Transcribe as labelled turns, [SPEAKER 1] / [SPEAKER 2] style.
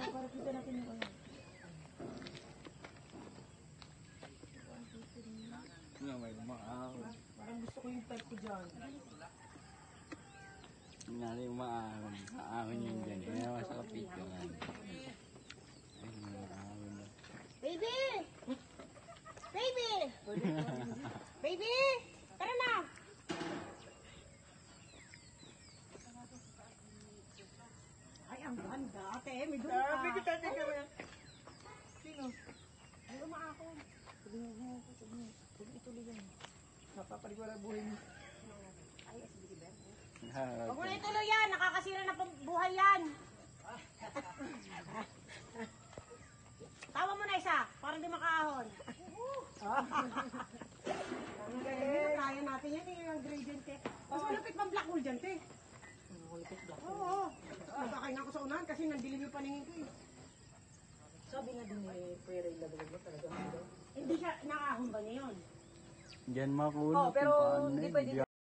[SPEAKER 1] Para kita natin yung ano.
[SPEAKER 2] Nga may umaahon.
[SPEAKER 1] Parang gusto ko yung type ko dyan.
[SPEAKER 2] Nangyari umaahon. Maahon yun dyan. Kaya sa kapityo nga. Ay, umaahon na.
[SPEAKER 1] Baby! Baby! Baby! Tara na! Ay, ang ganda. Ate, may doon ka. Sabi kita din kami. Sino? May umaakon. Sabi mo, huwag ituloy yan. Napapariwala buhay mo. Ay, SBD ba? Huwag mo na ituloy yan. Nakakasira na buhay yan. Tawa mo na isa, para hindi makaahon. Ang galing, kaya natin yan eh, ang gradient eh. Mas malapit pang black hole dyan, te. Malapit black hole? Oo. Nagkakain ako sa unahan kasi nandilim yung paningin ko eh. Sabi nga din eh, pwede ilagay mo talaga. Hindi siya, nakaahon ba niya yun?
[SPEAKER 2] Diyan makulot.
[SPEAKER 1] Oh, pero hindi pwede